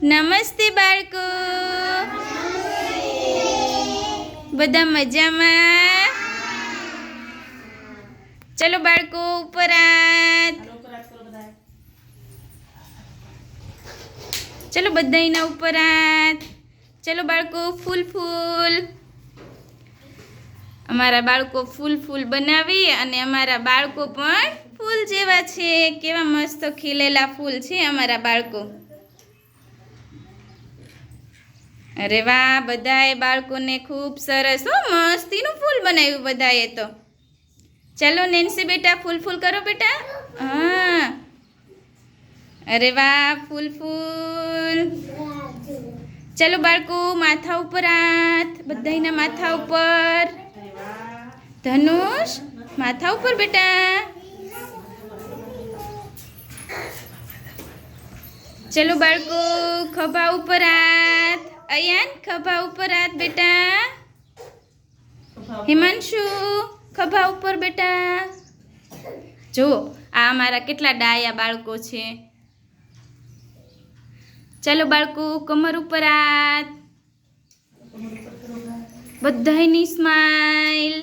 નમસ્તે બાળકો, બધા મજામાં? ચલો બાળકો ઉપર હાથ. ચલો બધાયના ઉપર હાથ. ચલો બાળકો ફૂલ ફૂલ. અમારા બાળકો ફૂલ ફૂલ બનાવી અને અમારા બાળકો પણ ફૂલ જેવા છે. કેવા મસ્ત ખીલેલા ફૂલ છે અમારા બાળકો. અરે વાહ, બધાએ બાળકોને ખૂબ સરસ મસ્તીનું ફૂલ બનાવ્યું બધાએ તો. ચલો નેન્સી બેટા ફૂલ ફૂલ કરો બેટા. હા, અરે વાહ, ફૂલ ફૂલ. ચલો બાળકો માથા ઉપર હાથ, બધાયના માથા ઉપર. ધનુષ માથા ઉપર બેટા. ચલો બાળકો ખભા ઉપર હાથ. અયાન ખભા ઉપર હાથ બેટા. હિમાંશુ ખભા ઉપર બેટા. જો આ અમારા કેટલા ડાયા બાળકો છે. ચલો બાળકો કમર ઉપર હાથ. બધાયની સ્માઈલ.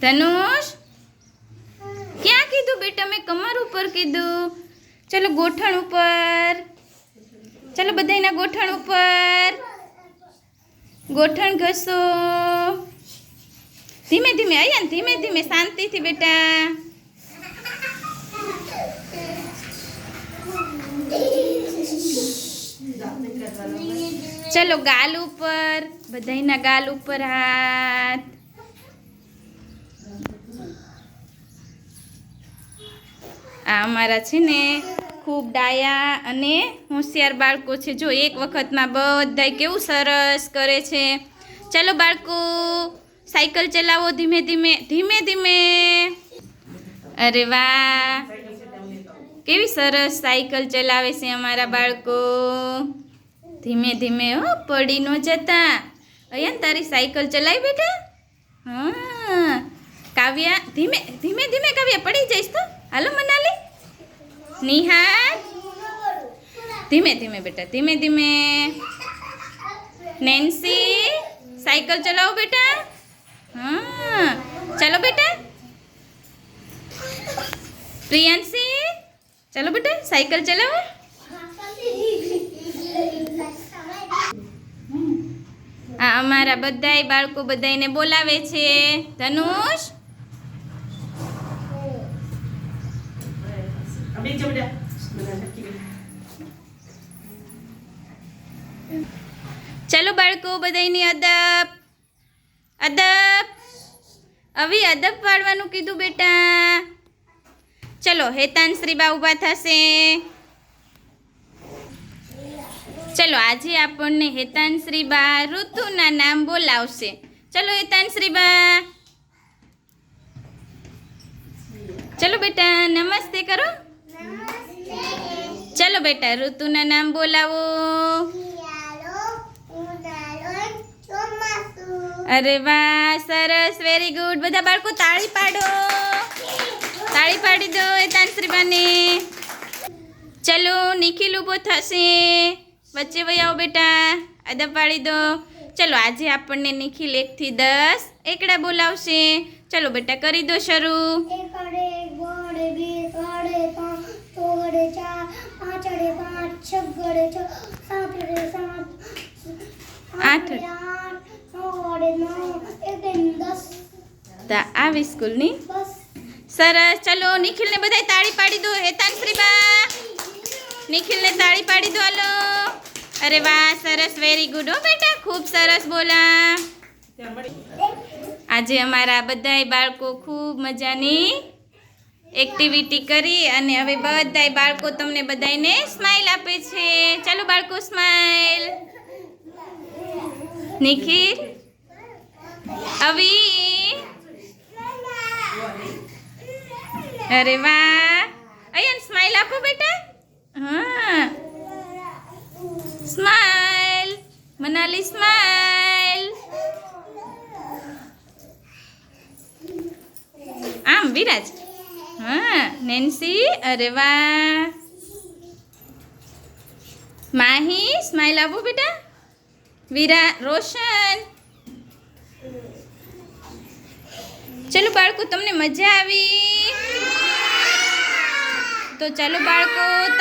ધનુષ ક્યાં કીધું બેટા? મેં કમર ઉપર કીધું. ચલો ગોઠણ ઉપર. ચલો બધાયના ગોઠણ ઉપર. ગોઠણ ઘસો. ધીમે ધીમે અયાન, ધીમે ધીમે શાંતિથી બેટા. ચલો ગાલ ઉપર, બધાયના ગાલ ઉપર હાથ. આ અમારા છે ને ખૂબ ડાયા અને હોશિયાર બાળકો છે. જો એક વખતમાં બધાય કેવું સરસ કરે છે. ચલો બાળકો સાયકલ ચલાવો ધીમે ધીમે, ધીમે ધીમે. અરે વાહ, કેવી સરસ સાયકલ ચલાવે છે અમારા બાળકો. ધીમે ધીમે પડી ન જતા. અહીંયા તારી સાયકલ ચલાવી બેટા. હા કાવ્યા, ધીમે ધીમે ધીમે કાવ્યા, પડી જઈશ તો. હાલો મનાલી. નિહાર ધીમે ધીમે બેટા, ધીમે ધીમે. નેન્સી સાયકલ ચલાવો બેટા. હા ચલો બેટા. પ્રિયાંશી ચલો બેટા સાયકલ ચલાવો. આ અમારા બધાય બાળકો બધાયને બોલાવે છે. ધનુષ ચલો બાળકો બધાયની અદબ અદબ. આવી અદબ પાડવાનું કીધું બેટા. ચલો હેતાંશ્રી બા ઊભા થશે. ચલો આજે આપણને હેતાંશ્રી બા ઋતુના નામ બોલાવશે. ચલો હેતાંશ્રી બા. ચલો બેટા નમસ્તે કરો. ચલો બેટા ઋતુના નામ બોલાવો. અરે વાહ, સરસ, વેરી ગુડ. બધા બાળકો તાળી પાડો. તાળી પાડી દો હેતાંશ્રી બાને. ચલો નિખિલ ઊભો થશે. વચ્ચે વહી આવો બેટા. અદબ પાડી દો. ચલો આજે આપણને નિખિલ 1 થી 10 એકડા બોલાવશે. ચલો બેટા કરી દો શરૂ. 8 આવી સ્કૂલની. સરસ. ચલો નિખિલને બધાય તાળી પાડી દો. હેતાંશ્રી બા નિખિલને તાળી પાડી દો. હાલો. અરે વાહ, સરસ, વેરી ગુડ હો બેટા, ખૂબ સરસ બોલા. આજે અમારા બધાય બાળકો ખૂબ મજાની એક્ટિવિટી કરી અને હવે બધાય બાળકો તમને બધાયને સ્માઈલ આપે છે. ચાલો બાળકો સ્માઈલ. નિખિલ, અવી, અરે વાહ. અહીંયા સ્માઈલ આપો બેટા. હા સ્માઈલ. મનાલી સ્માઈલ. આમ વિરાજ. हाँ नैन्सी, अरे वाह। માહી સ્માઈલ આપો બેટા. વીરા, રોશન. ચલો બાળકો, તમને મજા આવી? તો ચાલો બાળકો,